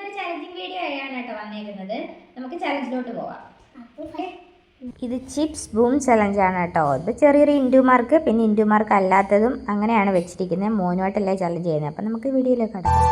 ഇന്നൊരു challenging video ആയാണ് കേട്ടോ വന്നേക്കുന്നത്. നമുക്ക് ചലഞ്ചിലോട്ട് പോവാം. ഇത് ചിപ്സ് ബൂം ചലഞ്ചാണ് കേട്ടോ. ഇത് ചെറിയൊരു ഇൻഡു മാർക്ക് പിന്നെ ഇൻഡു മാർക്ക് അല്ലാത്തതും അങ്ങനെയാണ് വെച്ചിരിക്കുന്നത്. മോനുമായിട്ടല്ലേ ചലഞ്ച് ചെയ്യുന്നത്. അപ്പം നമുക്ക് വീഡിയോയിലേക്ക് കടക്കാം.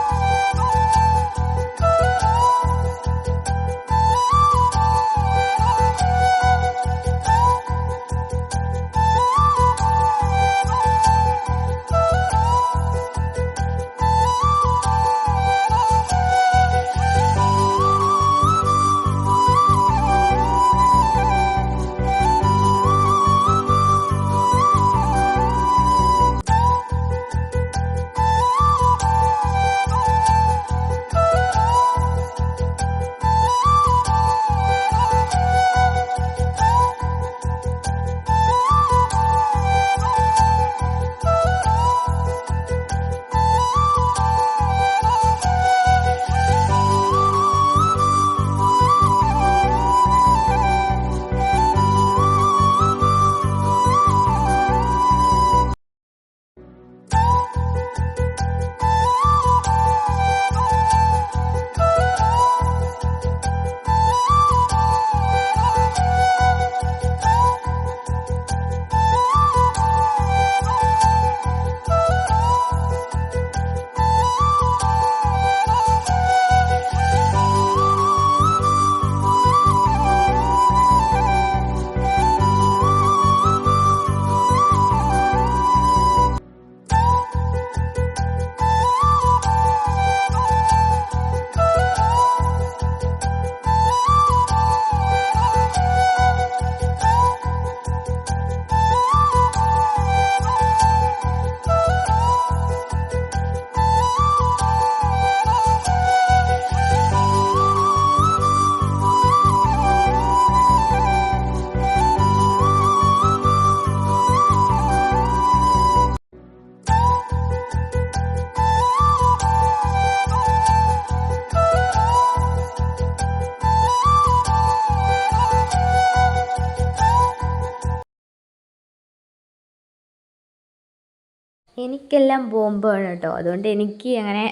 എനിക്കെല്ലാം ബോംബാണ് കേട്ടോ. അതുകൊണ്ട് എനിക്ക് അങ്ങനെ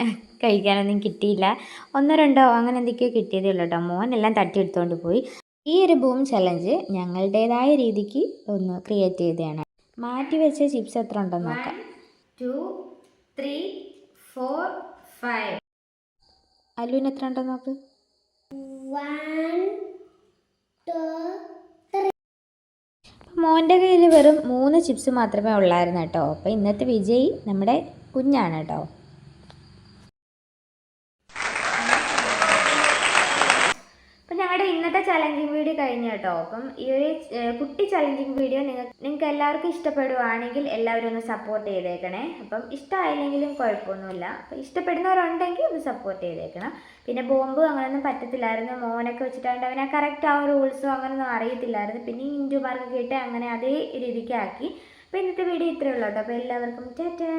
കഴിക്കാനൊന്നും കിട്ടിയില്ല. ഒന്നോ രണ്ടോ അങ്ങനെ എന്തൊക്കെയോ കിട്ടിയതേ ഉള്ളൂ കേട്ടോ. മോനെല്ലാം തട്ടിയെടുത്തുകൊണ്ട് പോയി. ഈ ഒരു ബൂം ചലഞ്ച് ഞങ്ങളുടേതായ രീതിക്ക് ഒന്ന് ക്രിയേറ്റ് ചെയ്തതാണ്. മാറ്റി വെച്ച ചിപ്സ് എത്ര ഉണ്ടെന്ന് നോക്കാം. 1 2 3 4 5. അല്ലുവിന് എത്ര ഉണ്ടെന്ന് നോക്ക്. 1 2 3. മോൻ്റെ കയ്യിൽ വെറും 3 ചിപ്സ് മാത്രമേ ഉള്ളായിരുന്നു കേട്ടോ. അപ്പോൾ ഇന്നത്തെ വിജയി നമ്മുടെ കുഞ്ഞാണ് കേട്ടോ. അപ്പം ഞങ്ങളുടെ ഇന്നത്തെ ചലഞ്ചിങ് വീഡിയോ കഴിഞ്ഞു കേട്ടോ. അപ്പം ഈ ഒരു കുട്ടി ചലഞ്ചിങ് വീഡിയോ നിങ്ങൾക്ക് എല്ലാവർക്കും ഇഷ്ടപ്പെടുവാണെങ്കിൽ എല്ലാവരും ഒന്ന് സപ്പോർട്ട് ചെയ്തേക്കണേ. അപ്പം ഇഷ്ടമായില്ലെങ്കിലും കുഴപ്പമൊന്നുമില്ല. അപ്പം ഇഷ്ടപ്പെടുന്നവരുണ്ടെങ്കിൽ ഒന്ന് സപ്പോർട്ട് ചെയ്തേക്കണം. പിന്നെ ബോംബ് അങ്ങനെയൊന്നും പറ്റത്തില്ലായിരുന്നു. മോനൊക്കെ വെച്ചിട്ടായിട്ട് അവനെ കറക്റ്റ് ആ റൂൾസും അങ്ങനെയൊന്നും അറിയത്തില്ലായിരുന്നു. പിന്നെ ഇൻഡു മാർക്കൊക്കെ ഇട്ട് അങ്ങനെ അതേ രീതിക്കാക്കി. അപ്പോൾ ഇന്നത്തെ വീഡിയോ ഇത്രയേ ഉള്ളൂ കേട്ടോ. അപ്പോൾ എല്ലാവർക്കും ടാറ്റാ.